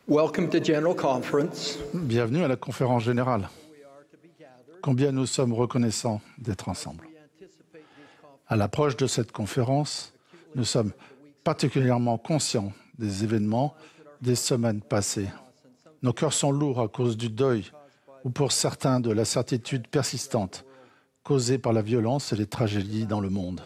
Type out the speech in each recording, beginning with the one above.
Welcome to General Conference. Bienvenue à la conférence générale. Combien nous sommes reconnaissants d'être ensemble. À l'approche de cette conférence, nous sommes particulièrement conscients des événements des semaines passées. Nos cœurs sont lourds à cause du deuil ou pour certains de la certitude persistante causée par la violence et les tragédies dans le monde.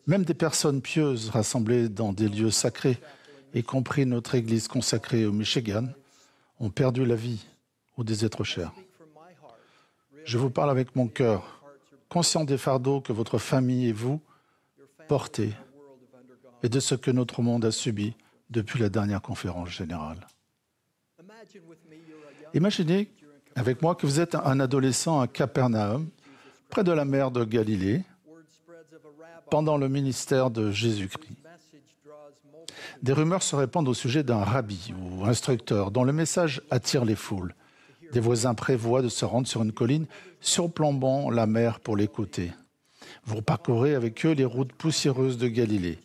Même des personnes pieuses rassemblées dans des lieux sacrés, y compris notre Église consacrée au Michigan, ont perdu la vie ou des êtres chers. Je vous parle avec mon cœur, conscient des fardeaux que votre famille et vous portez et de ce que notre monde a subi depuis la dernière conférence générale. Imaginez avec moi que vous êtes un adolescent à Capernaum, près de la mer de Galilée, pendant le ministère de Jésus-Christ. Des rumeurs se répandent au sujet d'un rabbi ou instructeur dont le message attire les foules. Des voisins prévoient de se rendre sur une colline surplombant la mer pour l'écouter. Vous parcourez avec eux les routes poussiéreuses de Galilée.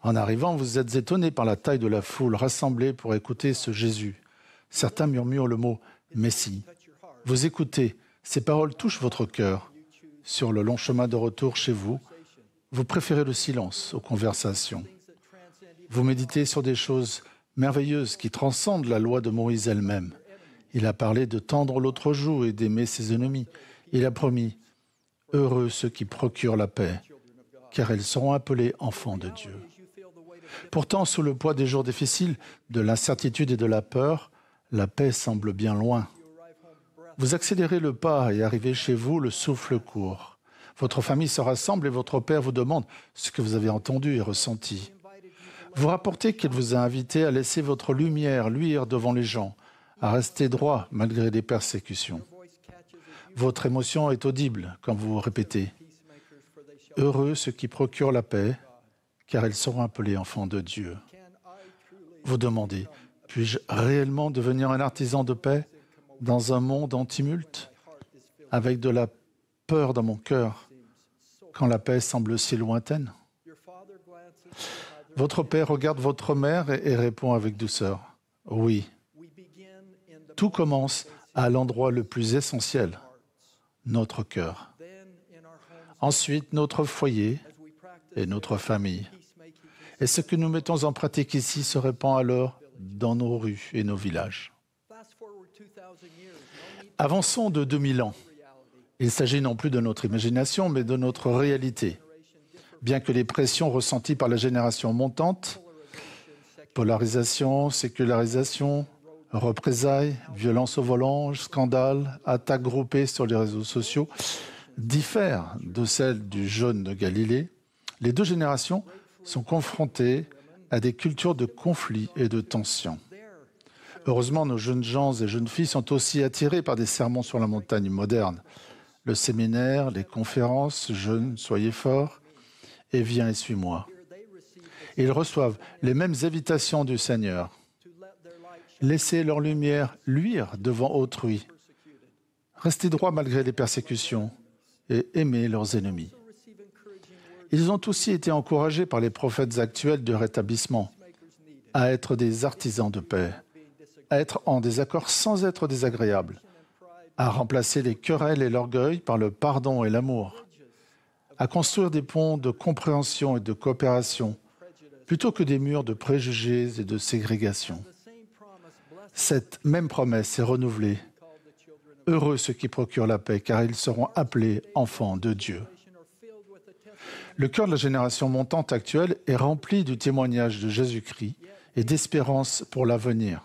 En arrivant, vous êtes étonné par la taille de la foule rassemblée pour écouter ce Jésus. Certains murmurent le mot « Messie ». Vous écoutez, ces paroles touchent votre cœur. Sur le long chemin de retour chez vous, vous préférez le silence aux conversations. Vous méditez sur des choses merveilleuses qui transcendent la loi de Moïse elle-même. Il a parlé de tendre l'autre joue et d'aimer ses ennemis. Il a promis « Heureux ceux qui procurent la paix, car ils seront appelés enfants de Dieu ». Pourtant, sous le poids des jours difficiles, de l'incertitude et de la peur, la paix semble bien loin. Vous accélérez le pas et arrivez chez vous le souffle court. Votre famille se rassemble et votre père vous demande ce que vous avez entendu et ressenti. Vous rapportez qu'il vous a invité à laisser votre lumière luire devant les gens, à rester droit malgré les persécutions. Votre émotion est audible quand vous répétez « Heureux ceux qui procurent la paix, car ils seront appelés enfants de Dieu ». Vous demandez « Puis-je réellement devenir un artisan de paix dans un monde en tumulte, avec de la peur dans mon cœur, quand la paix semble si lointaine ?» Votre père regarde votre mère et répond avec douceur « Oui ». Tout commence à l'endroit le plus essentiel, notre cœur. Ensuite, notre foyer et notre famille. Et ce que nous mettons en pratique ici se répand alors dans nos rues et nos villages. Avançons de 2000 ans. Il s'agit non plus de notre imagination, mais de notre réalité. Bien que les pressions ressenties par la génération montante, polarisation, sécularisation, représailles, violence au volant, scandales, attaques groupées sur les réseaux sociaux, diffèrent de celles du jeune de Galilée, les deux générations sont confrontées à des cultures de conflits et de tensions. Heureusement, nos jeunes gens et jeunes filles sont aussi attirés par des sermons sur la montagne modernes. Le séminaire, les conférences, jeunes, soyez forts, et viens et suis-moi. Ils reçoivent les mêmes invitations du Seigneur. Laissez leur lumière luire devant autrui. Restez droits malgré les persécutions et aimez leurs ennemis. Ils ont aussi été encouragés par les prophètes actuels de rétablissement à être des artisans de paix, à être en désaccord sans être désagréables, à remplacer les querelles et l'orgueil par le pardon et l'amour, à construire des ponts de compréhension et de coopération plutôt que des murs de préjugés et de ségrégation. Cette même promesse est renouvelée. Heureux ceux qui procurent la paix, car ils seront appelés enfants de Dieu. Le cœur de la génération montante actuelle est rempli du témoignage de Jésus-Christ et d'espérance pour l'avenir.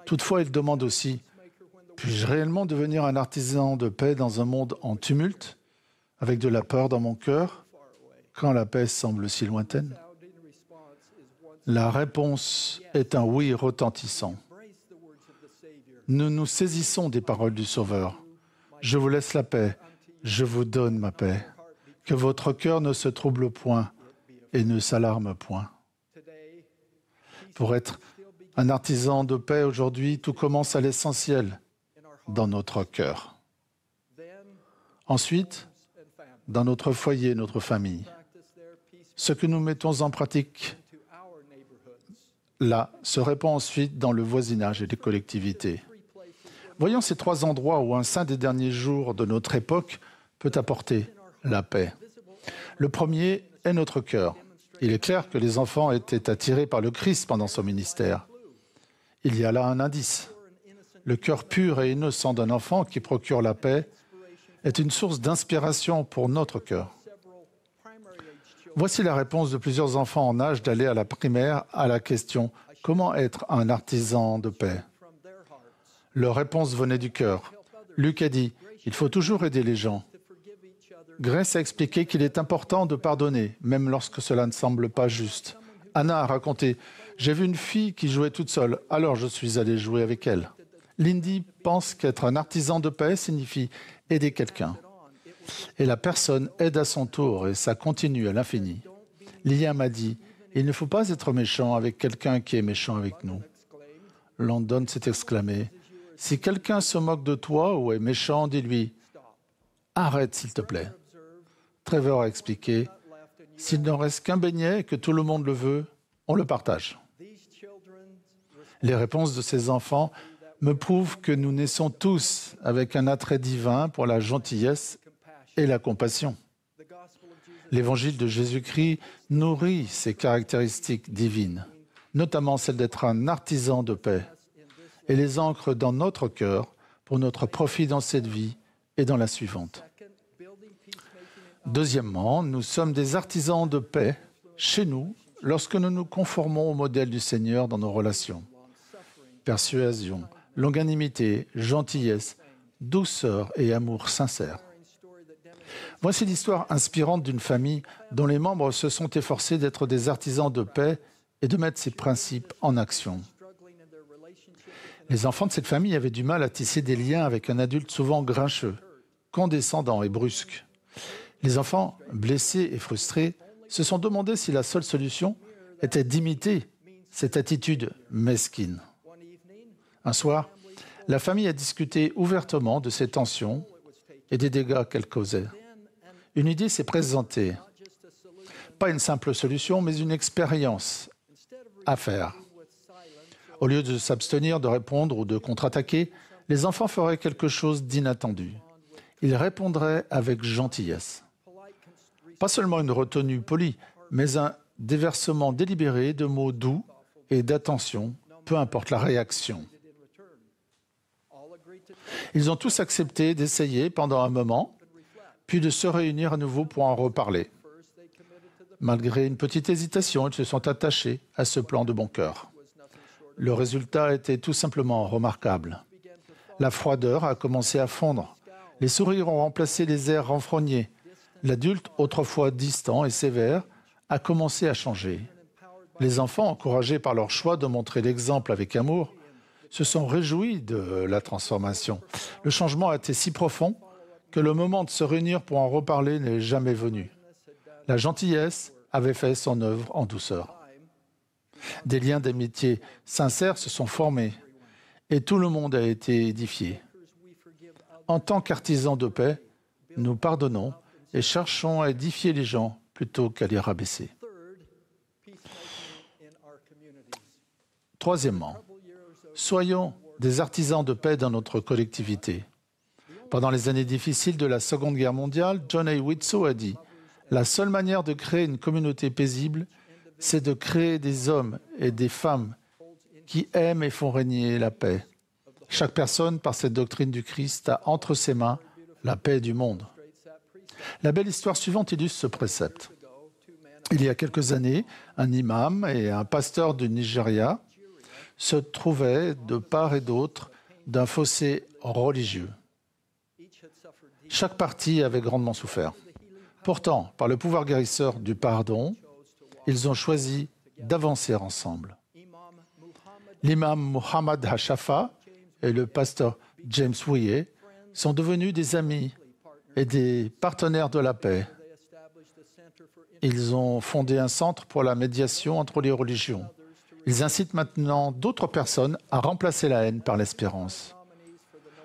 Toutefois, il demande aussi « Puis-je réellement devenir un artisan de paix dans un monde en tumulte, avec de la peur dans mon cœur, quand la paix semble si lointaine ?» La réponse est un oui retentissant. Nous nous saisissons des paroles du Sauveur. « Je vous laisse la paix, je vous donne ma paix. Que votre cœur ne se trouble point et ne s'alarme point. » Pour être un artisan de paix aujourd'hui, tout commence à l'essentiel, dans notre cœur. Ensuite, dans notre foyer, notre famille. Ce que nous mettons en pratique là se répand ensuite dans le voisinage et les collectivités. Voyons ces 3 endroits où un saint des derniers jours de notre époque peut apporter la paix. Le premier est notre cœur. Il est clair que les enfants étaient attirés par le Christ pendant son ministère. Il y a là un indice. Le cœur pur et innocent d'un enfant qui procure la paix est une source d'inspiration pour notre cœur. Voici la réponse de plusieurs enfants en âge d'aller à la primaire à la question « Comment être un artisan de paix ?» Leur réponse venait du cœur. Luc a dit « Il faut toujours aider les gens ». Grace a expliqué qu'il est important de pardonner, même lorsque cela ne semble pas juste. Anna a raconté « J'ai vu une fille qui jouait toute seule, alors je suis allé jouer avec elle ». Lindy pense qu'être un artisan de paix signifie aider quelqu'un. Et la personne aide à son tour et ça continue à l'infini. Liam a dit « Il ne faut pas être méchant avec quelqu'un qui est méchant avec nous ». Landon s'est exclamé « Si quelqu'un se moque de toi ou est méchant, dis-lui « Arrête s'il te plaît ». Trevor a expliqué « S'il n'en reste qu'un beignet et que tout le monde le veut, on le partage ». Les réponses de ces enfants me prouvent que nous naissons tous avec un attrait divin pour la gentillesse et la compassion. L'évangile de Jésus-Christ nourrit ces caractéristiques divines, notamment celle d'être un artisan de paix, et les ancre dans notre cœur pour notre profit dans cette vie et dans la suivante. Deuxièmement, nous sommes des artisans de paix chez nous lorsque nous nous conformons au modèle du Seigneur dans nos relations. Persuasion, longanimité, gentillesse, douceur et amour sincère. Voici l'histoire inspirante d'une famille dont les membres se sont efforcés d'être des artisans de paix et de mettre ces principes en action. Les enfants de cette famille avaient du mal à tisser des liens avec un adulte souvent grincheux, condescendant et brusque. Les enfants, blessés et frustrés, se sont demandé si la seule solution était d'imiter cette attitude mesquine. Un soir, la famille a discuté ouvertement de ces tensions et des dégâts qu'elles causaient. Une idée s'est présentée. Pas une simple solution, mais une expérience à faire. Au lieu de s'abstenir de répondre ou de contre-attaquer, les enfants feraient quelque chose d'inattendu. Ils répondraient avec gentillesse. Pas seulement une retenue polie, mais un déversement délibéré de mots doux et d'attention, peu importe la réaction. Ils ont tous accepté d'essayer pendant un moment, puis de se réunir à nouveau pour en reparler. Malgré une petite hésitation, ils se sont attachés à ce plan de bon cœur. Le résultat était tout simplement remarquable. La froideur a commencé à fondre. Les sourires ont remplacé les airs renfrognés. L'adulte, autrefois distant et sévère, a commencé à changer. Les enfants, encouragés par leur choix de montrer l'exemple avec amour, se sont réjouis de la transformation. Le changement a été si profond que le moment de se réunir pour en reparler n'est jamais venu. La gentillesse avait fait son œuvre en douceur. Des liens d'amitié sincères se sont formés et tout le monde a été édifié. En tant qu'artisans de paix, nous pardonnons et cherchons à édifier les gens plutôt qu'à les rabaisser. Troisièmement, soyons des artisans de paix dans notre collectivité. Pendant les années difficiles de la Seconde Guerre mondiale, John A. Widtsoe a dit « La seule manière de créer une communauté paisible, c'est de créer des hommes et des femmes qui aiment et font régner la paix. Chaque personne, par cette doctrine du Christ, a entre ses mains la paix du monde. » La belle histoire suivante illustre ce précepte. Il y a quelques années, un imam et un pasteur du Nigeria se trouvaient de part et d'autre d'un fossé religieux. Chaque partie avait grandement souffert. Pourtant, par le pouvoir guérisseur du pardon, ils ont choisi d'avancer ensemble. L'imam Muhammad Hashafa et le pasteur James Wye sont devenus des amis et des partenaires de la paix. Ils ont fondé un centre pour la médiation entre les religions. Ils incitent maintenant d'autres personnes à remplacer la haine par l'espérance.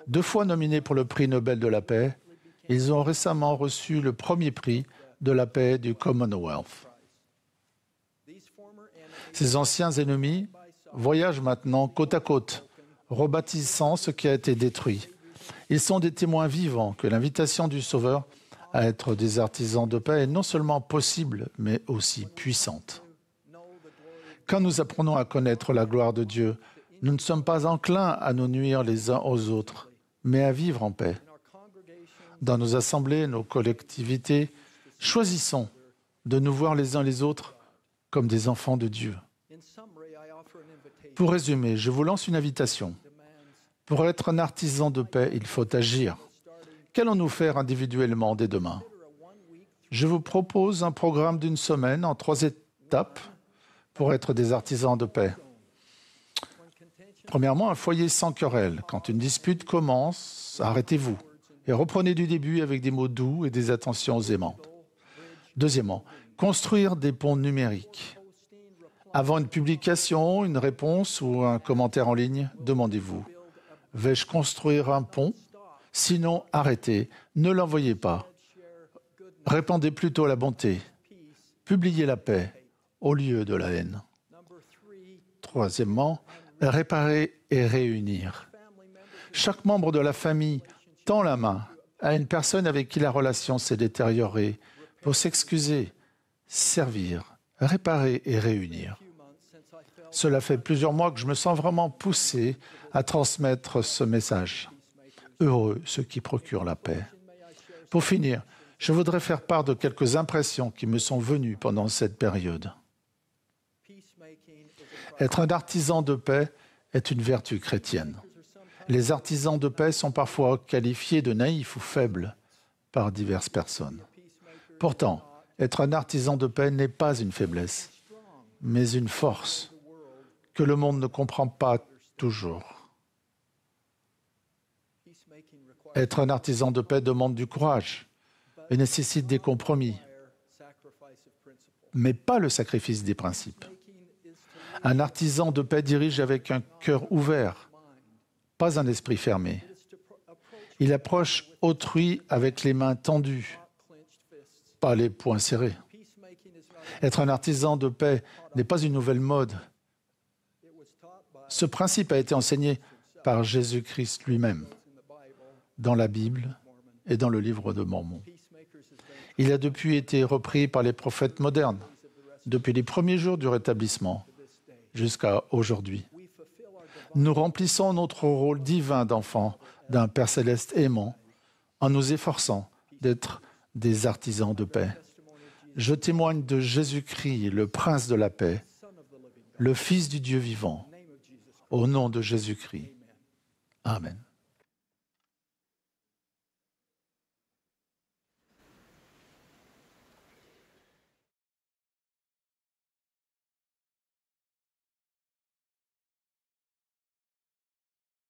2 fois nominés pour le prix Nobel de la paix, ils ont récemment reçu le premier prix de la paix du Commonwealth. Ces anciens ennemis voyagent maintenant côte à côte, rebâtissant ce qui a été détruit. Ils sont des témoins vivants que l'invitation du Sauveur à être des artisans de paix est non seulement possible, mais aussi puissante. Quand nous apprenons à connaître la gloire de Dieu, nous ne sommes pas enclins à nous nuire les uns aux autres, mais à vivre en paix. Dans nos assemblées, nos collectivités, choisissons de nous voir les uns les autres comme des enfants de Dieu. Pour résumer, je vous lance une invitation. Pour être un artisan de paix, il faut agir. Qu'allons-nous faire individuellement dès demain? Je vous propose un programme d'une semaine en 3 étapes pour être des artisans de paix. Premièrement, un foyer sans querelle. Quand une dispute commence, arrêtez-vous et reprenez du début avec des mots doux et des attentions aimantes. Deuxièmement, construire des ponts numériques. Avant une publication, une réponse ou un commentaire en ligne, demandez-vous: vais-je construire un pont? Sinon, arrêtez, ne l'envoyez pas. Répandez plutôt la bonté. Publiez la paix au lieu de la haine. Troisièmement, réparer et réunir. Chaque membre de la famille tend la main à une personne avec qui la relation s'est détériorée pour s'excuser, servir, réparer et réunir. Cela fait plusieurs mois que je me sens vraiment poussé à transmettre ce message. Heureux ceux qui procurent la paix. Pour finir, je voudrais faire part de quelques impressions qui me sont venues pendant cette période. Être un artisan de paix est une vertu chrétienne. Les artisans de paix sont parfois qualifiés de naïfs ou faibles par diverses personnes. Pourtant, être un artisan de paix n'est pas une faiblesse, mais une force que le monde ne comprend pas toujours. Être un artisan de paix demande du courage et nécessite des compromis, mais pas le sacrifice des principes. Un artisan de paix dirige avec un cœur ouvert, pas un esprit fermé. Il approche autrui avec les mains tendues, pas les poings serrés. Être un artisan de paix n'est pas une nouvelle mode. Ce principe a été enseigné par Jésus-Christ lui-même, dans la Bible et dans le livre de Mormon. Il a depuis été repris par les prophètes modernes, depuis les premiers jours du rétablissement jusqu'à aujourd'hui. Nous remplissons notre rôle divin d'enfant d'un Père céleste aimant en nous efforçant d'être des artisans de paix. Je témoigne de Jésus-Christ, le Prince de la paix, le Fils du Dieu vivant, au nom de Jésus-Christ. Amen.